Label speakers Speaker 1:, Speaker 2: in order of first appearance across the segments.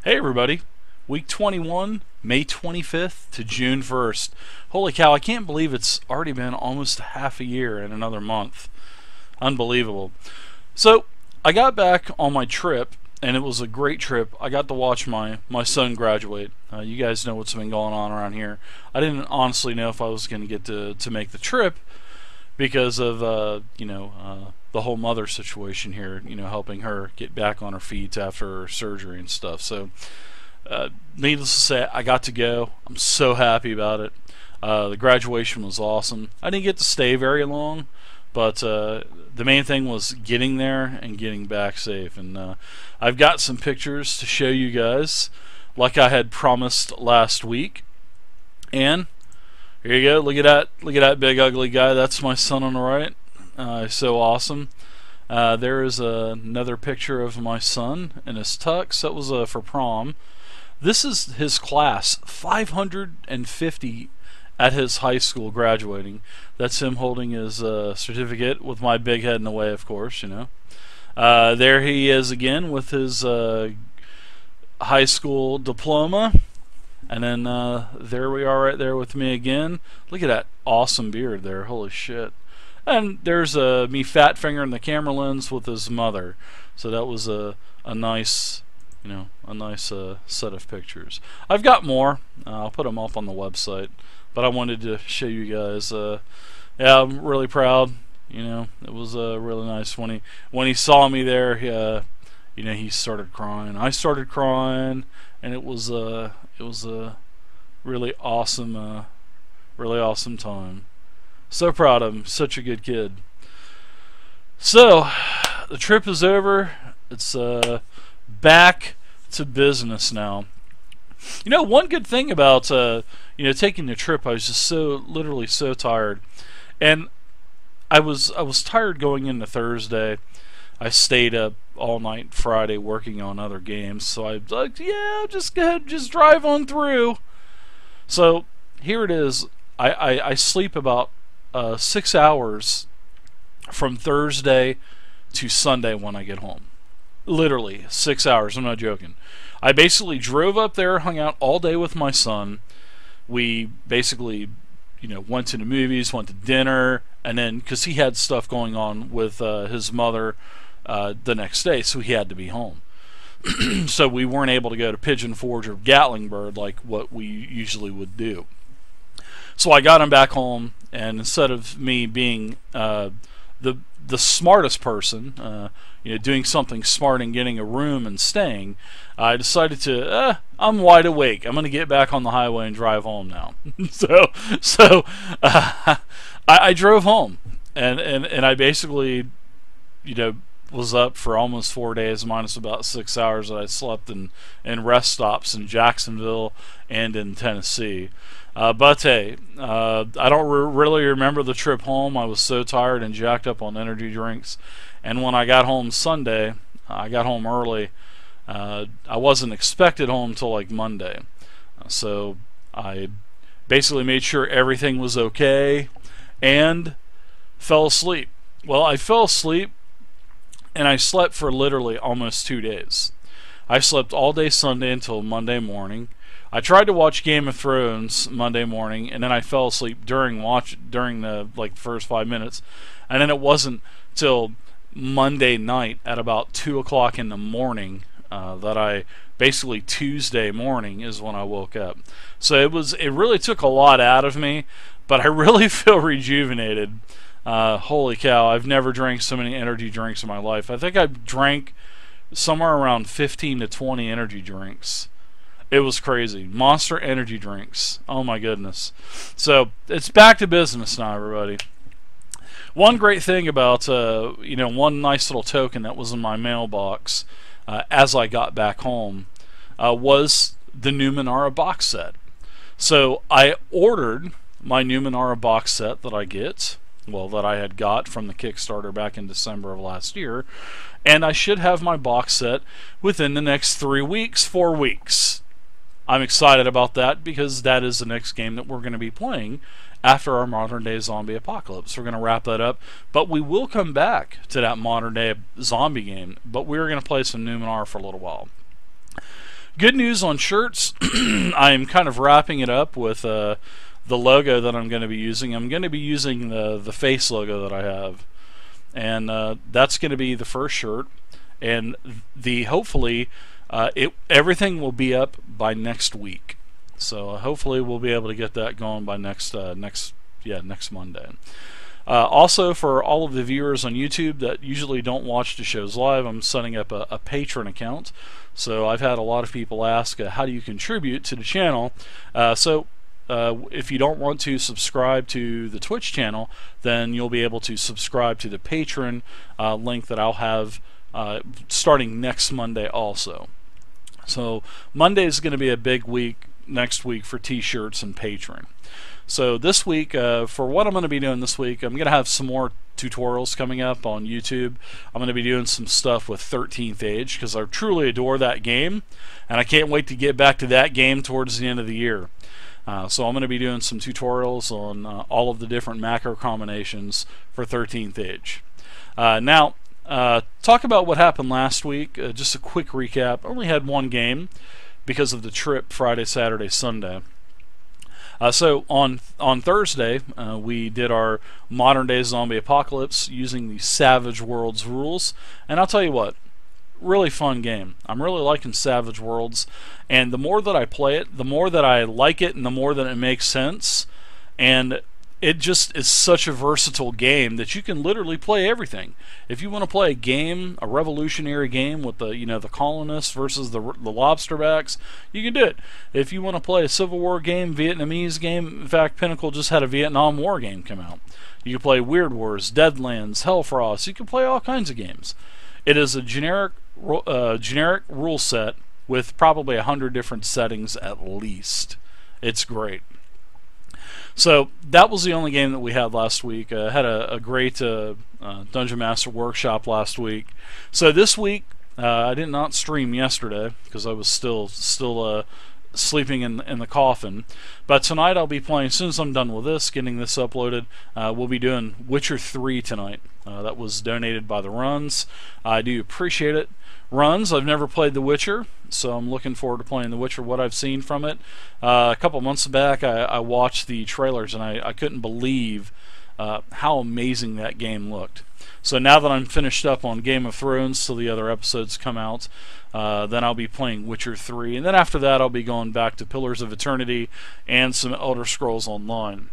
Speaker 1: Hey everybody, week 21, May 25th to June 1st. Holy cow, I can't believe it's already been almost half a year and another month. Unbelievable. So, I got back on my trip, and it was a great trip. I got to watch my son graduate. You guys know what's been going on around here. I didn't honestly know if I was going to get to make the trip because of, the whole mother situation here, helping her get back on her feet after her surgery and stuff. So, needless to say, I got to go. I'm so happy about it. The graduation was awesome. I didn't get to stay very long, but the main thing was getting there and getting back safe. And I've got some pictures to show you guys, like I had promised last week. And here you go. Look at that big ugly guy. That's my son on the right. So awesome. There is another picture of my son in his tux. That was for prom. This is his class, 550 at his high school graduating. That's him holding his certificate with my big head in the way, of course, There he is again with his high school diploma. And then there we are right there with me again. Look at that awesome beard there. Holy shit. And there's me fat fingering the camera lens with his mother. So that was a nice, set of pictures. I've got more. I'll put them up on the website. But I wanted to show you guys. Yeah, I'm really proud. It was really nice when he saw me there. He started crying. I started crying, and it was a really awesome time. So proud of him. Such a good kid. So, the trip is over. It's back to business now. One good thing about taking the trip, I was just literally so tired, and I was tired going into Thursday. I stayed up all night Friday working on other games, so I was like, yeah, just go ahead, just drive on through. So here it is. I sleep about 6 hours from Thursday to Sunday when I get home. Literally 6 hours. I'm not joking. I basically drove up there, hung out all day with my son. We basically, went to the movies, went to dinner, and then because he had stuff going on with his mother the next day, so he had to be home. So we weren't able to go to Pigeon Forge or Gatlinburg like what we usually would do. So I got him back home, and instead of me being the smartest person, doing something smart and getting a room and staying, I decided to, I'm wide awake. I'm going to get back on the highway and drive home now. so I drove home, and I basically, was up for almost 4 days, minus about 6 hours that I slept in rest stops in Jacksonville and in Tennessee. But hey, I don't really remember the trip home. I was so tired and jacked up on energy drinks. And when I got home Sunday, I got home early. I wasn't expected home till like Monday. So I basically made sure everything was okay and fell asleep. Well, I fell asleep and I slept for literally almost 2 days. I slept all day Sunday until Monday morning. I tried to watch Game of Thrones Monday morning, and then I fell asleep during the first 5 minutes, and then it wasn't till Monday night at about 2 o'clock in the morning that I basically Tuesday morning is when I woke up. So it really took a lot out of me, but I really feel rejuvenated. Holy cow, I've never drank so many energy drinks in my life. I think I drank somewhere around 15 to 20 energy drinks. It was crazy. Monster energy drinks. Oh my goodness. So it's back to business now, everybody. One great thing about, one nice little token that was in my mailbox as I got back home was the Numenera box set. So I ordered my Numenera box set that I had got from the Kickstarter back in December of last year, and I should have my box set within the next 4 weeks. I'm excited about that because that is the next game that we're going to be playing after our modern day zombie apocalypse. We're going to wrap that up, but we will come back to that modern day zombie game, but we're going to play some Numenera for a little while. Good news on shirts. I'm kind of wrapping it up with the logo that I'm going to be using. I'm going to be using the face logo that I have, and that's going to be the first shirt. And hopefully everything will be up by next week. So hopefully we'll be able to get that going by next Monday. Also, for all of the viewers on YouTube that usually don't watch the shows live, I'm setting up a Patreon account. So I've had a lot of people ask, how do you contribute to the channel? If you don't want to subscribe to the Twitch channel, then you'll be able to subscribe to the Patreon link that I'll have starting next Monday also. So Monday is going to be a big week next week for t-shirts and Patreon. So this week, for what I'm going to be doing this week, I'm going to have some more tutorials coming up on YouTube. I'm going to be doing some stuff with 13th Age because I truly adore that game, and I can't wait to get back to that game towards the end of the year. So I'm going to be doing some tutorials on all of the different macro combinations for 13th Age. Now, talk about what happened last week. Just a quick recap. I only had one game because of the trip Friday, Saturday, Sunday. So on Thursday, we did our modern day zombie apocalypse using the Savage Worlds rules, and I'll tell you what, really fun game. I'm really liking Savage Worlds, and the more that I play it, the more that I like it, and the more that it makes sense. And it just is such a versatile game that you can literally play everything. If you want to play a game, a revolutionary game with the colonists versus the lobsterbacks, you can do it. If you want to play a Civil War game, Vietnamese game, in fact, Pinnacle just had a Vietnam War game come out. You can play Weird Wars, Deadlands, Hellfrost. You can play all kinds of games. It is a generic rule set with probably 100 different settings at least. It's great. So that was the only game that we had last week. Had a great Dungeon Master workshop last week. So this week I did not stream yesterday because I was still sleeping in the coffin. But tonight I'll be playing, as soon as I'm done with this, getting this uploaded, we'll be doing Witcher 3 tonight. That was donated by the Runs. I do appreciate it. Runs, I've never played The Witcher, so I'm looking forward to playing The Witcher, what I've seen from it. A couple months back I watched the trailers and I couldn't believe how amazing that game looked. So now that I'm finished up on Game of Thrones till the other episodes come out, then I'll be playing Witcher 3, and then after that I'll be going back to Pillars of Eternity and some Elder Scrolls Online.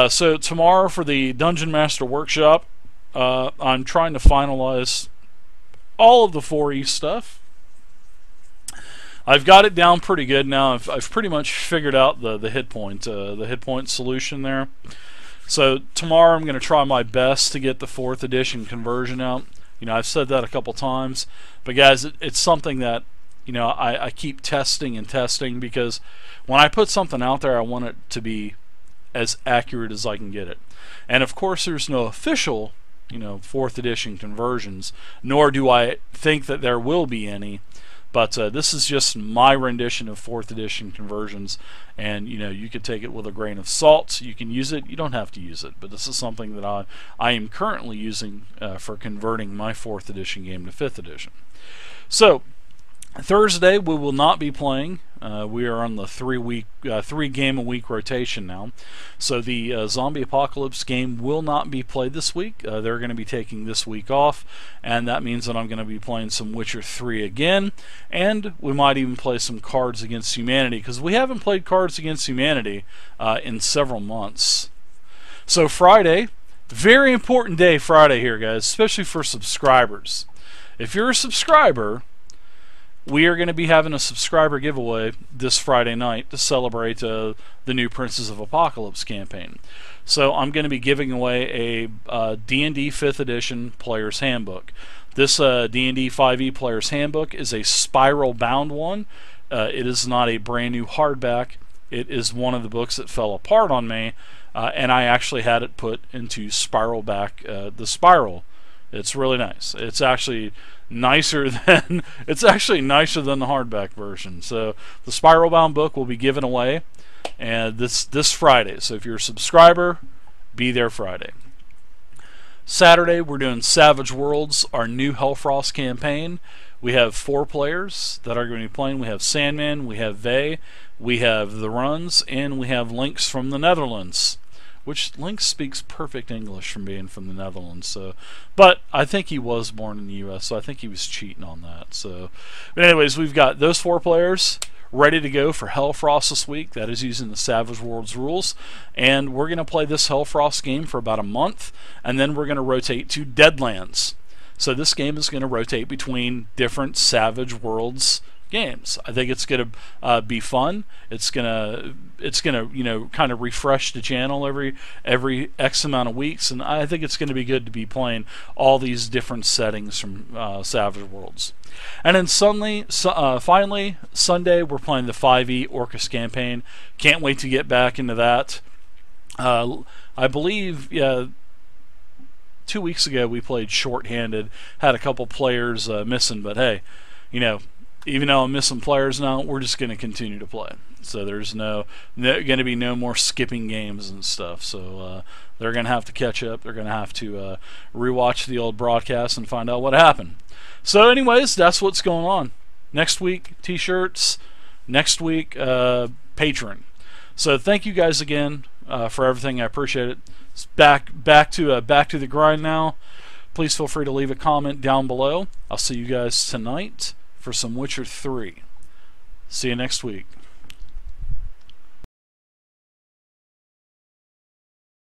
Speaker 1: So tomorrow for the Dungeon Master Workshop, I'm trying to finalize all of the 4E stuff. I've got it down pretty good now. I've pretty much figured out the hit point solution there. So tomorrow I'm going to try my best to get the 4th edition conversion out. I've said that a couple times, but guys, it's something that I keep testing and testing, because when I put something out there, I want it to be as accurate as I can get it. And of course, there's no official 4th edition conversions, nor do I think that there will be any, but this is just my rendition of 4th edition conversions, and you could take it with a grain of salt. You can use it, you don't have to use it, but this is something that I am currently using for converting my 4th edition game to 5th edition. So Thursday we will not be playing. We are on the 3 game a week rotation now. So the Zombie Apocalypse game will not be played this week. They're going to be taking this week off, and that means that I'm going to be playing some Witcher 3 again, and we might even play some Cards Against Humanity, because we haven't played Cards Against Humanity in several months. So Friday, very important day Friday here, guys, especially for subscribers. If you're a subscriber, we are going to be having a subscriber giveaway this Friday night to celebrate the new Princes of Apocalypse campaign. So I'm going to be giving away a D&D 5th edition player's handbook. This D&D 5e player's handbook is a spiral bound one. It is not a brand new hardback. It is one of the books that fell apart on me, and I actually had it put into spiral back, the spiral. It's really nice. It's actually nicer than the hardback version. So the spiral bound book will be given away, and this Friday. So if you're a subscriber, be there Friday. Saturday we're doing Savage Worlds, our new Hellfrost campaign. We have 4 players that are going to be playing. We have Sandman, we have Vey, we have the Runs, and we have Lynx from the Netherlands. Which Lynx speaks perfect English from being from the Netherlands. So, but I think he was born in the U.S., so I think he was cheating on that. So, but anyways, we've got those 4 players ready to go for Hellfrost this week. That is using the Savage Worlds rules, and we're going to play this Hellfrost game for about a month, and then we're going to rotate to Deadlands. So this game is going to rotate between different Savage Worlds games. I think it's going to be fun. It's gonna kind of refresh the channel every X amount of weeks, and I think it's going to be good to be playing all these different settings from Savage Worlds. And then finally Sunday we're playing the 5e Orcus campaign. Can't wait to get back into that. I believe 2 weeks ago we played shorthanded, had a couple players missing, but hey, even though I'm missing players now, we're just going to continue to play. So there's going to be no more skipping games and stuff. So they're going to have to catch up. They're going to have to rewatch the old broadcast and find out what happened. So anyways, that's what's going on. Next week, T-shirts. Next week, Patreon. So thank you guys again for everything. I appreciate it. It's back to the grind now. Please feel free to leave a comment down below. I'll see you guys tonight for some Witcher 3. See you next week.